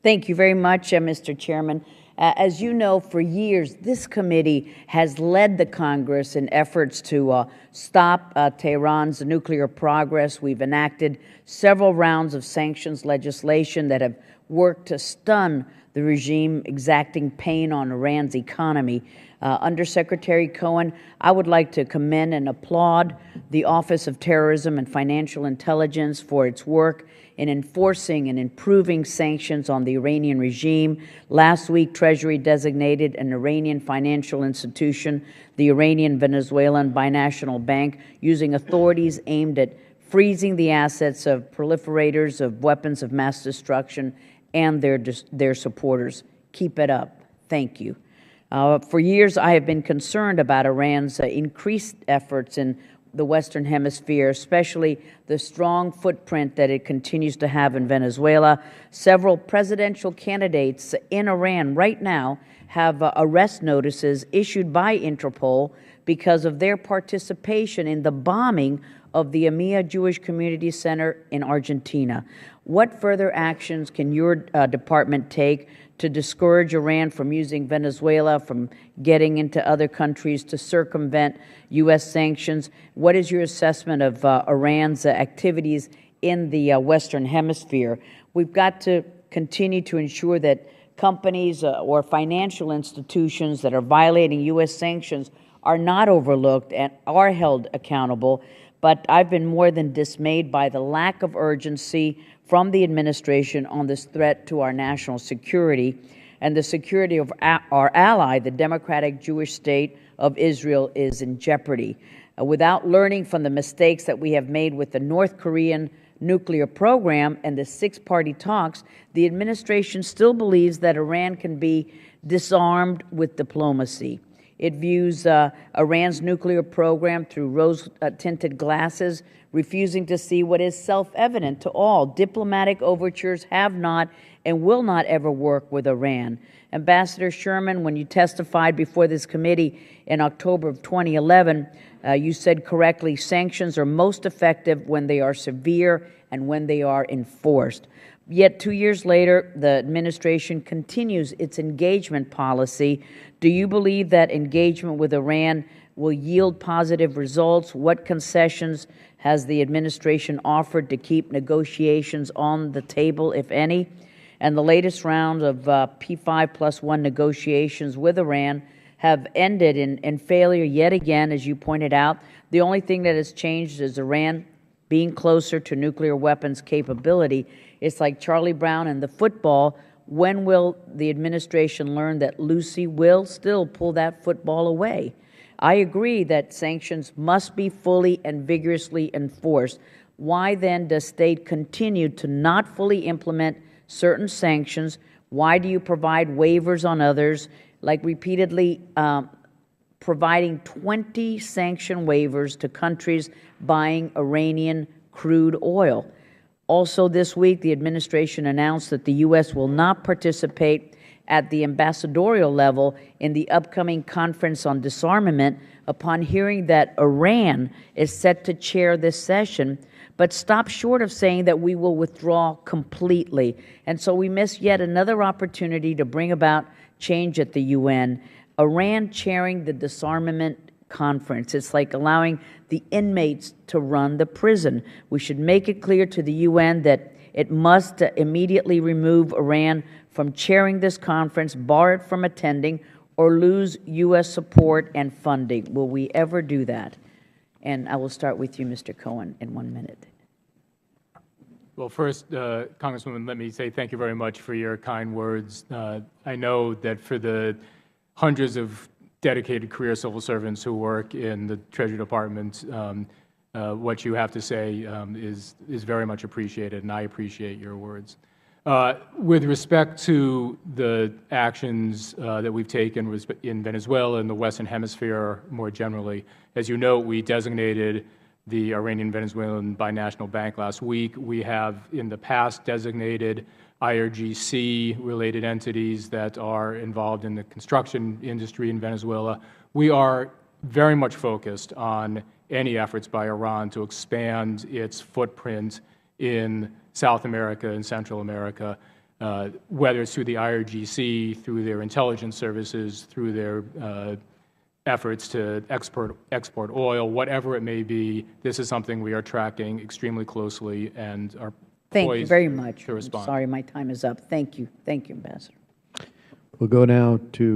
Thank you very much, Mr. Chairman. As you know, for years, this committee has led the Congress in efforts to stop Tehran's nuclear progress. We've enacted several rounds of sanctions legislation that have worked to stun the regime, exacting pain on Iran's economy. Undersecretary Cohen, I would like to commend and applaud the Office of Terrorism and Financial Intelligence for its work in enforcing and improving sanctions on the Iranian regime. Last week, Treasury designated an Iranian financial institution, the Iranian Venezuelan Binational Bank, using authorities aimed at freezing the assets of proliferators of weapons of mass destruction and their supporters. Keep it up. Thank you. For years, I have been concerned about Iran's increased efforts in the Western Hemisphere, especially the strong footprint that it continues to have in Venezuela. Several presidential candidates in Iran right now have arrest notices issued by Interpol because of their participation in the bombing of the Amia Jewish Community Center in Argentina. What further actions can your department take to discourage Iran from using Venezuela, from getting into other countries to circumvent U.S. sanctions? What is your assessment of Iran's activities in the Western Hemisphere? We've got to continue to ensure that companies or financial institutions that are violating U.S. sanctions are not overlooked and are held accountable. But I've been more than dismayed by the lack of urgency from the administration on this threat to our national security, and the security of our ally, the Democratic Jewish State of Israel, is in jeopardy. Without learning from the mistakes that we have made with the North Korean nuclear program and the six-party talks, the administration still believes that Iran can be disarmed with diplomacy. It views Iran's nuclear program through rose-tinted glasses, refusing to see what is self-evident to all. Diplomatic overtures have not and will not ever work with Iran. Ambassador Sherman, when you testified before this committee in October of 2011, you said correctly, sanctions are most effective when they are severe and when they are enforced. Yet 2 years later, the administration continues its engagement policy. Do you believe that engagement with Iran will yield positive results? What concessions has the administration offered to keep negotiations on the table, if any? And the latest round of P5+1 negotiations with Iran have ended in failure yet again, as you pointed out. The only thing that has changed is Iran being closer to nuclear weapons capability. It's like Charlie Brown and the football. When will the administration learn that Lucy will still pull that football away? I agree that sanctions must be fully and vigorously enforced. Why then does state continue to not fully implement certain sanctions? Why do you provide waivers on others, like repeatedly providing 20 sanction waivers to countries buying Iranian crude oil? Also this week, the administration announced that the U.S. will not participate at the ambassadorial level in the upcoming conference on disarmament upon hearing that Iran is set to chair this session, but stopped short of saying that we will withdraw completely. And so we miss yet another opportunity to bring about change at the UN. Iran chairing the disarmament conference. It's like allowing the inmates to run the prison. We should make it clear to the UN that it must immediately remove Iran from chairing this conference, bar it from attending, or lose U.S. support and funding. Will we ever do that? And I will start with you, Mr. Cohen, in 1 minute. Well, first, Congresswoman, let me say thank you very much for your kind words. I know that for the hundreds of dedicated career civil servants who work in the Treasury Department, what you have to say is very much appreciated, and I appreciate your words. With respect to the actions that we've taken in Venezuela and the Western Hemisphere more generally, as you know, we designated the Iranian Venezuelan Binational Bank last week. We have in the past designated IRGC-related entities that are involved in the construction industry in Venezuela. We are very much focused on any efforts by Iran to expand its footprint in South America and Central America. whether it's through the IRGC, through their intelligence services, through their efforts to export oil, whatever it may be. This is something we are tracking extremely closely and are Thank you poised very much. to respond. I'm sorry my time is up. Thank you. Thank you, Ambassador. We'll go now to